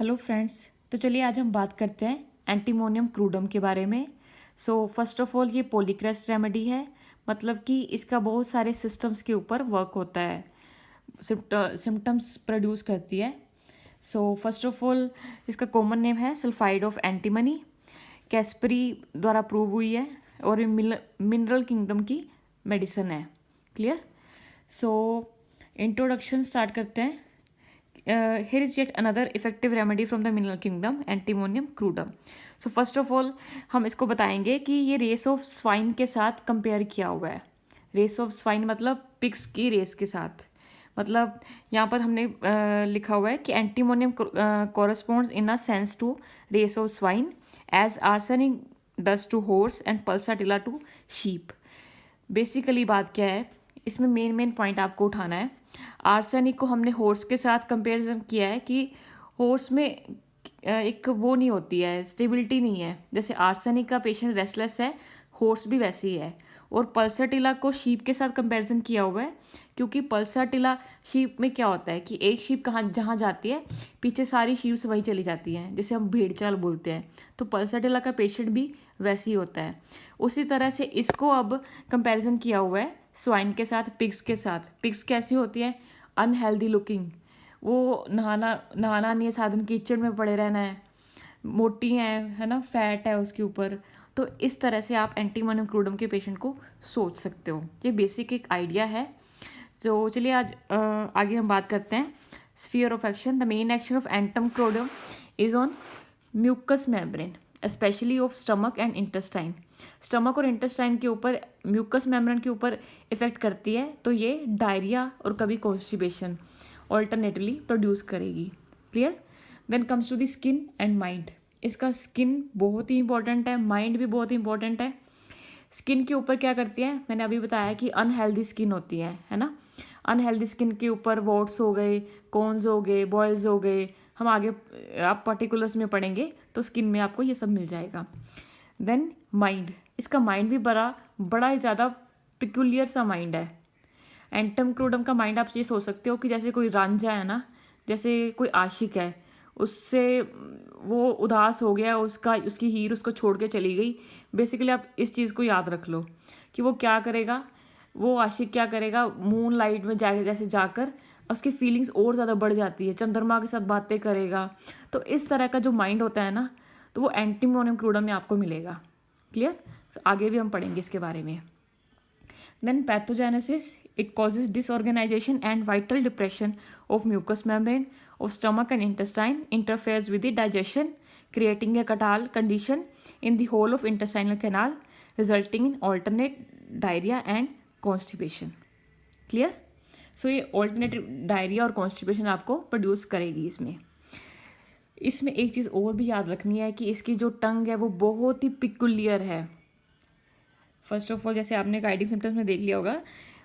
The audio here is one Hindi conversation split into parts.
Hello friends. तो चलिए आज हम बात करते हैं एंटीमोनियम क्रूडम के बारे में। फर्स्ट ऑफ ऑल ये पॉलीक्रेस्ट रेमेडी है, मतलब कि इसका बहुत सारे सिस्टम्स के ऊपर वर्क होता है, सिम्टम्स प्रोड्यूस करती है। फर्स्ट ऑफ ऑल इसका कॉमन नेम है सल्फाइड ऑफ एंटीमनी, कैस्परी द्वारा प्रूव हुई है और ये मिनरल किंगडम की मेडिसिन है। क्लियर। सो इंट्रोडक्शन स्टार्ट करते हैं। Here is yet another effective remedy from the mineral kingdom, antimonium crudum. So first of all हम इसको बताएंगे कि ये रेस ऑफ स्वाइन के साथ कंपेयर किया हुआ है। रेस ऑफ स्वाइन मतलब पिग्स की रेस के साथ, मतलब यहाँ पर हमने लिखा हुआ है कि antimonium corresponds in a sense to race of swine as arsenic does to horse and pulsatilla to sheep. Basically बात क्या है, इसमें मेन पॉइंट आपको उठाना है। आर्सेनिक को हमने हॉर्स के साथ कंपैरिजन किया है कि हॉर्स में एक वो नहीं होती है, स्टेबिलिटी नहीं है। जैसे आर्सेनिक का पेशेंट रेस्टलेस है, हॉर्स भी वैसे ही है। और पल्साटिला को शीप के साथ कंपैरिजन किया हुआ है, क्योंकि पल्साटिला शीप में क्या होता है कि एक शीप जहाँ जाती है पीछे सारी शीप्स वहीं चली जाती हैं, जिसे हम भेड़ चाल बोलते हैं। तो पल्साटिला का पेशेंट भी वैसे ही होता है। उसी तरह से इसको अब कंपैरिजन किया हुआ है स्वाइन के साथ, पिग्स के साथ। पिग्स कैसी होती है? अनहेल्दी लुकिंग, वो नहाना नहीं है, साधन किचन में पड़े रहना है, मोटी है ना, फैट है उसके ऊपर। तो इस तरह से आप एंटीमोनियम क्रूडम के पेशेंट को सोच सकते हो। ये बेसिक एक आइडिया है। तो चलिए आज आगे हम बात करते हैं sphere of action. The main action of antim crudum is on mucous membrane, specially of stomach and intestine. Stomach और इंटेस्टाइन के ऊपर, म्यूकस मेम्ब्रेन के ऊपर इफेक्ट करती है, तो ये डायरिया और कभी कॉन्स्टिपेशन ऑल्टरनेटिवली प्रोड्यूस करेगी। Clear. Then comes to the skin and mind. इसका स्किन बहुत ही इंपॉर्टेंट है, माइंड भी बहुत ही इंपॉर्टेंट है। स्किन के ऊपर क्या करती है, मैंने अभी बताया कि अनहेल्दी स्किन होती है ना। अनहेल्दी स्किन के ऊपर वॉट्स हो गए, कॉन्स हो गए, बॉयल्स हो गए, हम आगे आप पर्टिकुलर्स में पढ़ेंगे तो स्किन में आपको ये सब मिल जाएगा। देन माइंड, इसका माइंड भी बड़ा ही ज़्यादा पिक्यूलियर सा माइंड है। एंटम क्रूडम का माइंड आप ये सोच सकते हो कि जैसे कोई रांझा है ना, जैसे कोई आशिक है, उससे वो उदास हो गया, उसकी हीर उसको छोड़ के चली गई। बेसिकली आप इस चीज़ को याद रख लो कि वो क्या करेगा, वो आशिक क्या करेगा, मून लाइट में जैसे जाकर उसकी फीलिंग्स और ज़्यादा बढ़ जाती है, चंद्रमा के साथ बातें करेगा। तो इस तरह का जो माइंड होता है ना, तो वो एंटीमोनियम क्रूडम में आपको मिलेगा। क्लियर। आगे भी हम पढ़ेंगे इसके बारे में। Then pathogenesis, it causes disorganization and vital depression of mucous membrane of stomach and intestine, interferes with the digestion, creating a catarrhal condition in the whole of intestinal canal, resulting in alternate diarrhea and constipation. Clear? So ये ऑल्टरनेटिव डायरिया और कॉन्स्टिपेशन आपको प्रोड्यूस करेगी। इसमें एक चीज़ और भी याद रखनी है कि इसकी जो टंग है वो बहुत ही पिकुलियर है। फर्स्ट ऑफ ऑल जैसे आपने गाइडिंग सिम्टम्स में देख लिया होगा,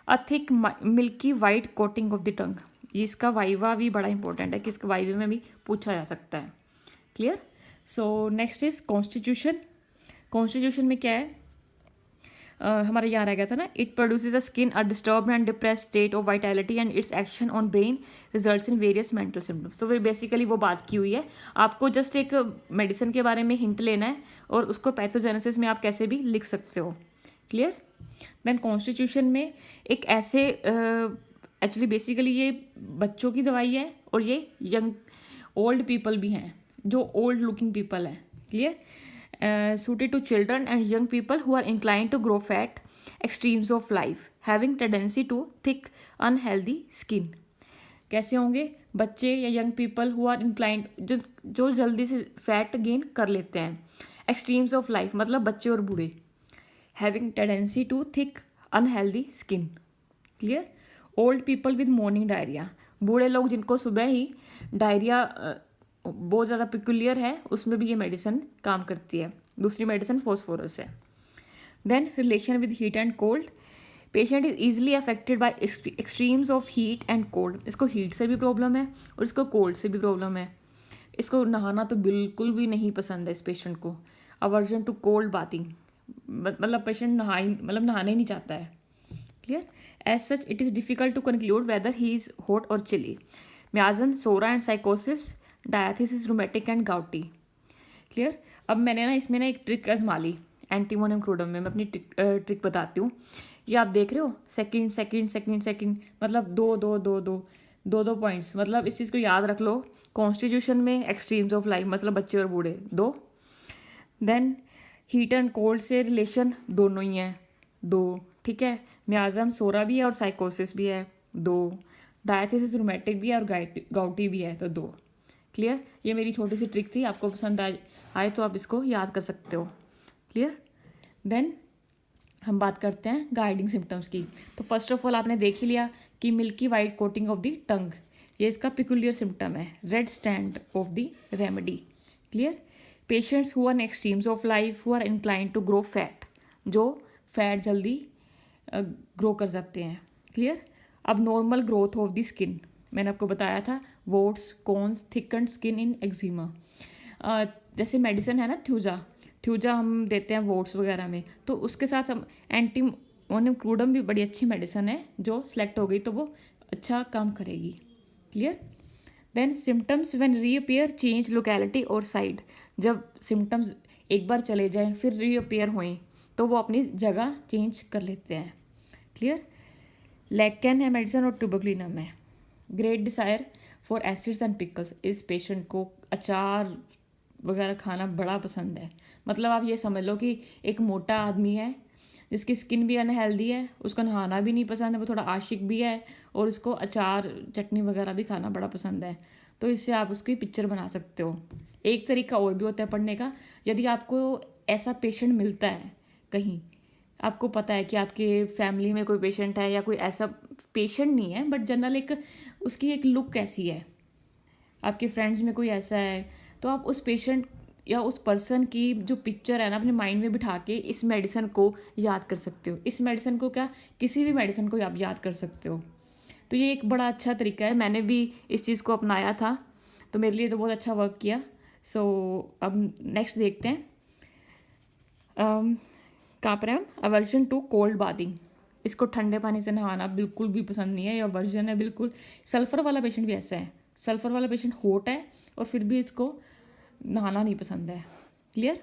a thick milky white coating of the tongue. ये इसका वाइवा भी बड़ा इंपॉर्टेंट है कि इसका वाइवे में भी पूछा जा सकता है। Clear. So next is constitution. Constitution में क्या है, हमारा यहाँ रह गया था ना, it produces a skin a disturb and depress state of vitality and it's action on brain results in various mental symptoms. तो वे बेसिकली वो बात की हुई है। आपको जस्ट एक मेडिसिन के बारे में हिंट लेना है और उसको पैथोजेनेसिस में आप कैसे भी लिख सकते हो। क्लियर। देन कॉन्स्टिट्यूशन में एक ऐसे एक्चुअली बेसिकली ये बच्चों की दवाई है और ये यंग ओल्ड पीपल भी हैं, जो ओल्ड लुकिंग पीपल हैं। Clear. suited to children and young people who are inclined to grow fat, extremes of life, having tendency to thick, unhealthy skin. कैसे होंगे बच्चे या young people who are inclined, जो जल्दी से फैट गेन कर लेते हैं। एक्सट्रीम्स ऑफ लाइफ मतलब बच्चे और बूढ़े। Having tendency to thick unhealthy skin. Clear. Old people with morning diarrhoea, बूढ़े लोग जिनको सुबह ही डायरिया बहुत ज़्यादा पिकुलियर है, उसमें भी ये मेडिसिन काम करती है। दूसरी मेडिसिन फॉस्फोरस है। Then relation with heat and cold, patient is easily affected by extremes of heat and cold. इसको हीट से भी प्रॉब्लम है और इसको कोल्ड से भी प्रॉब्लम है। इसको नहाना तो बिल्कुल भी नहीं पसंद है इस पेशेंट को। अवर्जन टू कोल्ड बाथिंग, मतलब पेशेंट नहाने ही नहीं चाहता है। Clear. As such it is difficult to conclude whether he is hot और chilly. Miasm, psora and sycosis diathesis rheumatic and gouty. Clear. अब मैंने ना इसमें ना एक ट्रिक आजमा ली एंटीमोनियम क्रूडम में। मैं अपनी ट्रिक बताती हूँ। ये आप देख रहे हो, सेकंड सेकंड सेकंड सेकंड, मतलब दो दो दो दो दो दो पॉइंट्स। मतलब इस चीज़ को याद रख लो। कॉन्स्टिट्यूशन में एक्सट्रीम्स ऑफ लाइफ मतलब बच्चे और बूढ़े दो। देन हीट एंड कोल्ड से रिलेशन दोनों ही हैं, दो। ठीक है। मियाजम सोरा भी है और साइकोसिस भी है, दो। डायथिसिस रूमेटिक भी है और गाउटी भी है, तो दो। क्लियर। ये मेरी छोटी सी ट्रिक थी, आपको पसंद आए तो आप इसको याद कर सकते हो। क्लियर। देन हम बात करते हैं गाइडिंग सिम्टम्स की। तो फर्स्ट ऑफ ऑल आपने देख ही लिया कि milky white coating of the tongue, ये इसका पिकुलियर सिम्टम है। Red stand of the remedy. Clear. Patients who are extremes of life who are inclined to grow fat, जो फैट जल्दी ग्रो कर सकते हैं। क्लियर। अब normal growth of the skin, मैंने आपको बताया था warts corns thickened skin in eczema. जैसे मेडिसिन है ना थ्यूजा हम देते हैं वोट्स वगैरह में, तो उसके साथ हम एंटीमोनियम क्रूडम भी बड़ी अच्छी मेडिसिन है, जो सेलेक्ट हो गई तो वो अच्छा काम करेगी। Clear. Then symptoms when reappear change locality और साइड, जब सिम्टम्स एक बार चले जाएं फिर रीअपियर होएं तो वो अपनी जगह चेंज कर लेते हैं। क्लियर। लैकेन है मेडिसिन और ट्यूबरकुलिनम है। Great desire for acids and pickles, इस पेशेंट को अचार वगैरह खाना बड़ा पसंद है। मतलब आप ये समझ लो कि एक मोटा आदमी है जिसकी स्किन भी अनहेल्दी है, उसको नहाना भी नहीं पसंद है, वो थोड़ा आशिक भी है और उसको अचार चटनी वगैरह भी खाना बड़ा पसंद है, तो इससे आप उसकी पिक्चर बना सकते हो। एक तरीका और भी होता है पढ़ने का। यदि आपको ऐसा पेशेंट मिलता है कहीं, आपको पता है कि आपके फैमिली में कोई पेशेंट है या कोई ऐसा पेशेंट नहीं है बट जनरल एक उसकी एक लुक कैसी है, आपके फ्रेंड्स में कोई ऐसा है, तो आप उस पेशेंट या उस पर्सन की जो पिक्चर है ना अपने माइंड में बिठा के इस मेडिसिन को याद कर सकते हो। इस मेडिसिन को क्या, किसी भी मेडिसिन को आप याद कर सकते हो। तो ये एक बड़ा अच्छा तरीका है, मैंने भी इस चीज़ को अपनाया था तो मेरे लिए तो बहुत अच्छा वर्क किया। सो अब नेक्स्ट देखते हैं। कहाँ पर है हम? अवर्जन टू कोल्ड बाथिंग, इसको ठंडे पानी से नहाना बिल्कुल भी पसंद नहीं है, ये अवर्जन है बिल्कुल। सल्फ़र वाला पेशेंट भी ऐसा है, सल्फ़र वाला पेशेंट हॉट है और फिर भी इसको नहाना नहीं पसंद है। Clear.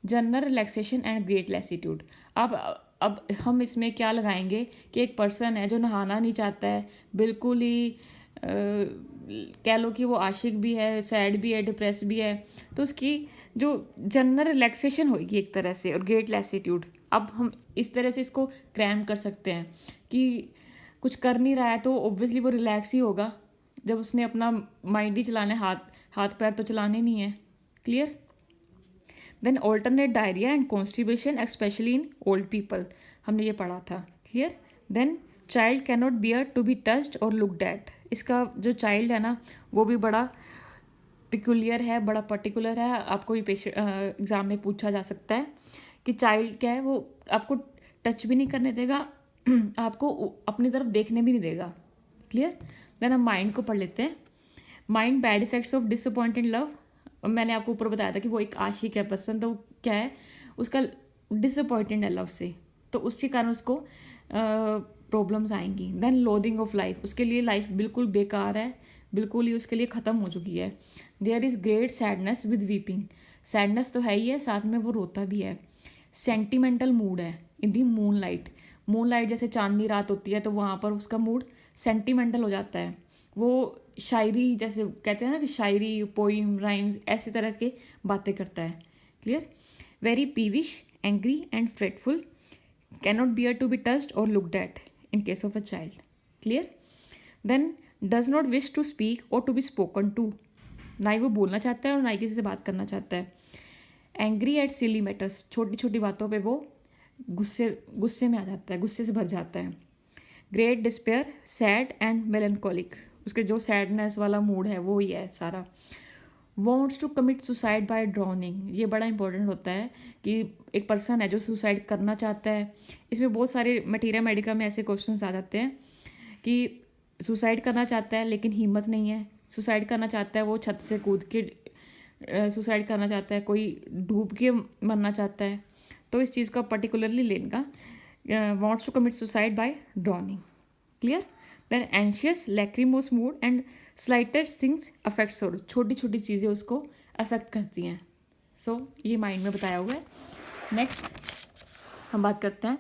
General relaxation and great lassitude, अब हम इसमें क्या लगाएंगे कि एक पर्सन है जो नहाना नहीं चाहता है, बिल्कुल ही कह लो कि वो आशिक भी है, सैड भी है, डिप्रेस भी है, तो उसकी जो जनरल रिलैक्सेशन होगी एक तरह से और ग्रेट लैसीट्यूड। अब हम इस तरह से इसको क्रैम कर सकते हैं कि कुछ कर नहीं रहा है तो ऑब्वियसली वो रिलैक्स ही होगा जब उसने अपना माइंड ही चलाना है, हाथ पैर तो चलाने नहीं है। Clear. Then alternate diarrhoea and constipation specially in old people, हमने ये पढ़ा था। Clear. Then child can not bear to be touched और लुक्ड एट, इसका जो चाइल्ड है ना वो भी बड़ा पिकुलियर है, बड़ा पर्टिकुलर है। आपको ये एग्ज़ाम में पूछा जा सकता है कि चाइल्ड क्या है, वो आपको टच भी नहीं करने देगा, आपको अपनी तरफ देखने भी नहीं देगा। क्लियर। देन हम माइंड को पढ़ लेते हैं। Mind bad effects of disappointed love, मैंने आपको ऊपर बताया था कि वो एक आशिक है पर्सन, तो क्या है उसका डिसअपॉइंटेड है लव से, तो उसके कारण उसको प्रॉब्लम्स आएंगी। देन लोदिंग ऑफ लाइफ, उसके लिए लाइफ बिल्कुल बेकार है, बिल्कुल ही उसके लिए ख़त्म हो चुकी है। There is great sadness with weeping, sadness तो है ही है, साथ में वो रोता भी है। सेंटिमेंटल मूड है इन दी मून लाइट, जैसे चांदनी रात होती है तो वहाँ पर उसका मूड सेंटिमेंटल हो जाता है, वो शायरी जैसे कहते हैं ना कि शायरी, पोइम, राइम्स ऐसी तरह के बातें करता है। Clear. Very peevish, angry and fretful, can not bear to be touched और looked at in case of a child. Clear. Then does not wish to speak और टू बी स्पोकन टू, ना ही वो बोलना चाहता है और ना ही किसी से बात करना चाहता है। एंग्री एट सिली मैटर्स, छोटी छोटी बातों पे वो गुस्से में आ जाता है, गुस्से से भर जाता है। Great despair, sad and melancholic, उसके जो सैडनेस वाला मूड है वो ही है सारा। Wants to commit suicide by drowning, ये बड़ा इंपॉर्टेंट होता है कि एक पर्सन है जो सुसाइड करना चाहता है। इसमें बहुत सारे मटीरिया मेडिका में ऐसे क्वेश्चंस आ जाते हैं कि सुसाइड करना चाहता है लेकिन हिम्मत नहीं है, सुसाइड करना चाहता है वो छत से कूद के सुसाइड करना चाहता है, कोई डूब के मरना चाहता है, तो इस चीज़ का पर्टिकुलरली लेने का wants to commit suicide by drowning. Clear. Then anxious lachrymose mood and slightest things affect soul, छोटी छोटी चीज़ें उसको अफेक्ट करती हैं। सो ये माइंड में बताया हुआ है। नेक्स्ट हम बात करते हैं,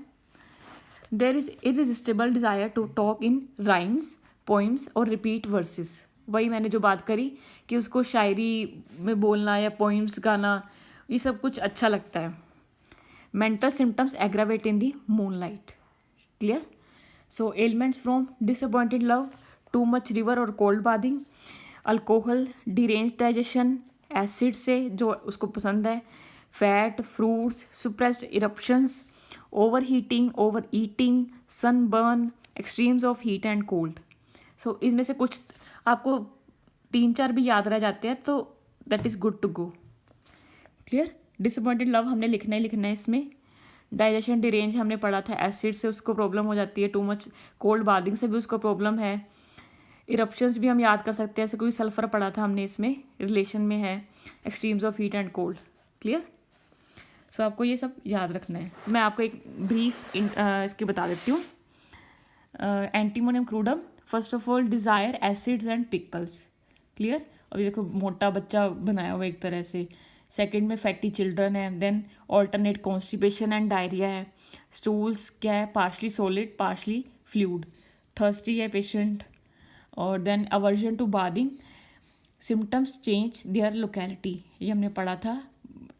there is irresistible desire to talk in rhymes poems और रिपीट वर्सेस। वही मैंने जो बात करी कि उसको शायरी में बोलना या पोइम्स गाना ये सब कुछ अच्छा लगता है। Mental symptoms aggravate in the moonlight. Clear. So ailments from disappointed love, too much river और cold bathing, alcohol, deranged digestion, acid से जो उसको पसंद है, fat, fruits, suppressed eruptions, over heating, over eating, sunburn, extremes of heat and cold. So इसमें से कुछ आपको 3-4 भी याद रह जाते हैं तो that is good to go. Clear. Disappointed love हमने लिखना ही लिखना है इसमें। डाइजेशन डिरेंज हमने पढ़ा था, एसिड से उसको प्रॉब्लम हो जाती है, टू मच कोल्ड बाथिंग से भी उसको प्रॉब्लम है। इरप्शंस भी हम याद कर सकते हैं, ऐसे कोई सल्फर पढ़ा था हमने, इसमें रिलेशन में है extremes of heat and cold. Clear. So आपको ये सब याद रखना है। तो मैं आपको एक ब्रीफ इसके बता देती हूँ। Antimonium crudum, first of all desire acids and pickles. Clear. अभी देखो मोटा बच्चा बनाया हुआ एक तरह से। सेकंड में फैटी चिल्ड्रन है, then alternate constipation and diarrhoea है, स्टूल्स क्या है, partially solid partially fluid, thirsty है पेशेंट, और then aversion to bathing, symptoms change their locality, ये हमने पढ़ा था।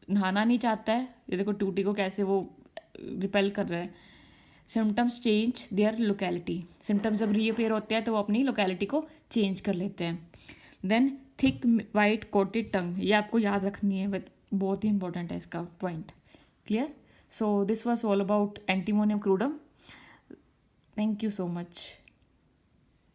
नहाना नहीं चाहता है, ये देखो टूटी को कैसे वो रिपेल कर रहा है। Symptoms change their locality, symptoms जब रीअपेयर होते हैं तो वो अपनी लोकेलिटी को चेंज कर लेते हैं। Then thick white coated tongue, ये आपको याद रखनी है, बहुत ही इंपॉर्टेंट है इसका point. Clear. So this was all about antimonium crudum. Thank you so much.